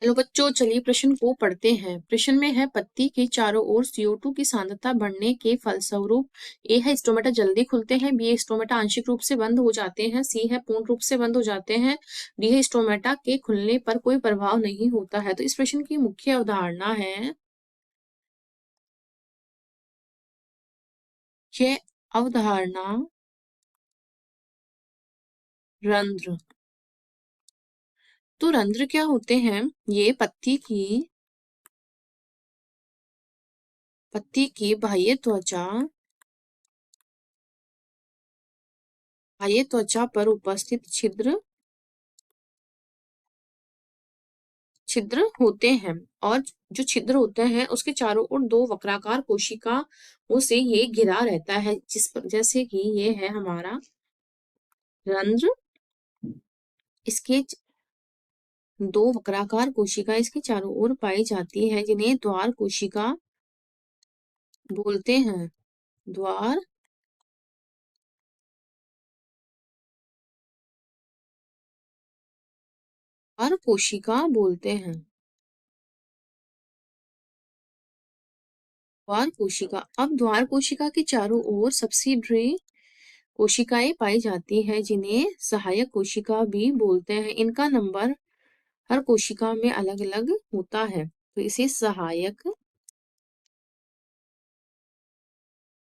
Hello बच्चों, चलिए प्रश्न को पढ़ते हैं। प्रश्न में है पत्ती के चारों ओर CO2 की सांद्रता बढ़ने के फलस्वरूप ए है स्टोमेटा जल्दी खुलते हैं, बी है स्टोमेटा आंशिक रूप से बंद हो जाते हैं, सी है पूर्ण रूप से बंद हो जाते हैं, डी है स्टोमेटा के खुलने पर कोई प्रभाव नहीं होता है। तो इस प्रश्न की मुख्य अवधारणा है यह अवधारणा रंध्र। तो रंध्र क्या होते हैं? ये पत्ती की बाह्य त्वचा पर उपस्थित छिद्र होते हैं। और जो छिद्र होते हैं उसके चारों ओर दो वक्राकार कोशिकाओं से ये घिरा रहता है, जैसे कि ये है हमारा रंध्र। इसके दो वक्राकार कोशिका इसके चारों ओर पाई जाती है, जिन्हें द्वार कोशिका बोलते हैं। द्वार द्वार कोशिका बोलते हैं। द्वार कोशिका। अब द्वार कोशिका के चारों ओर सब्सिडरी कोशिकाएं पाई जाती हैं, जिन्हें सहायक कोशिका भी बोलते हैं। इनका नंबर हर कोशिका में अलग अलग होता है, तो इसे सहायक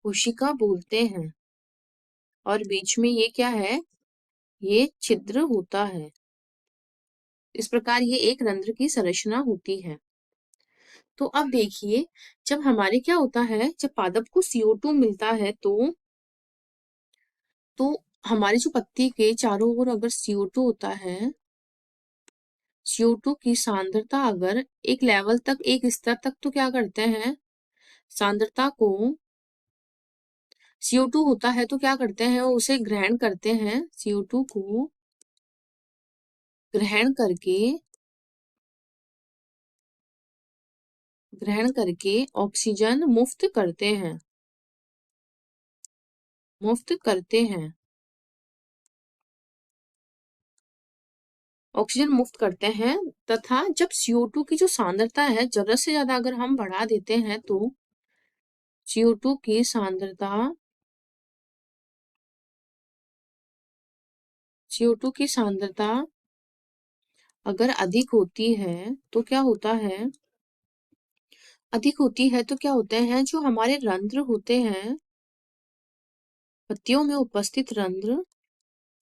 कोशिका बोलते हैं। और बीच में ये क्या है? ये छिद्र होता है। इस प्रकार ये एक रंध्र की संरचना होती है। तो अब देखिए, जब हमारे क्या होता है, जब पादप को CO2 मिलता है तो हमारी जो पत्ती के चारों ओर अगर CO2 होता है, CO2 की सांद्रता अगर एक लेवल तक, एक स्तर तक, तो क्या करते हैं, सांद्रता को CO2 होता है तो क्या करते हैं, उसे ग्रहण करते हैं। CO2 को ग्रहण करके ऑक्सीजन मुक्त करते हैं। ऑक्सीजन मुक्त करते हैं। तथा जब CO2 की जो सांद्रता है जरूरत से ज्यादा अगर हम बढ़ा देते हैं तो CO2 की सांद्रता अगर अधिक होती है तो क्या होता है, तो क्या होते हैं, जो हमारे रंध्र होते हैं, पत्तियों में उपस्थित रंध्र,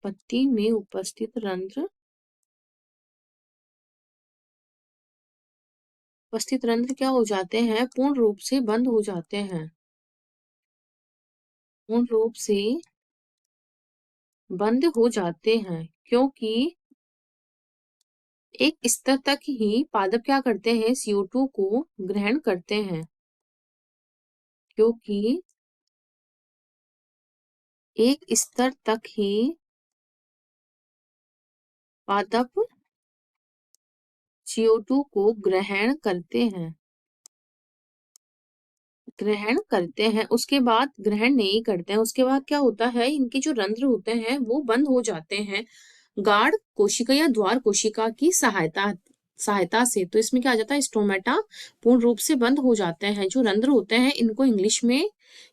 पत्ती में उपस्थित रंध्र क्या हो जाते हैं, पूर्ण रूप से बंद हो जाते हैं। पूर्ण रूप से बंद हो जाते हैं, क्योंकि एक स्तर तक ही पादप क्या करते हैं, CO2 को ग्रहण करते हैं। क्योंकि एक स्तर तक ही पादप CO2 को ग्रहण करते हैं, उसके बाद ग्रहण नहीं करते हैं। उसके बाद क्या होता है, इनके जो रंध्र होते हैं वो बंद हो जाते हैं गाढ़ कोशिका या द्वार कोशिका की सहायता से। तो इसमें क्या आ जाता है, स्टोमेटा पूर्ण रूप से बंद हो जाते हैं। जो रंध्र होते हैं इनको इंग्लिश में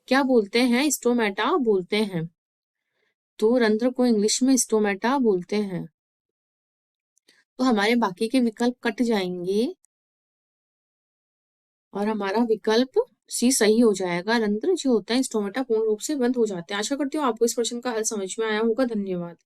क्या बोलते हैं, स्टोमेटा बोलते हैं। तो रंध्र को इंग्लिश में स्टोमेटा बोलते हैं। तो हमारे बाकी के विकल्प कट जाएंगे और हमारा विकल्प सी सही हो जाएगा। रंध्र जो होता है स्टोमेटा पूर्ण रूप से बंद हो जाते हैं। आशा करती हूँ आपको इस प्रश्न का हल समझ में आया होगा। धन्यवाद।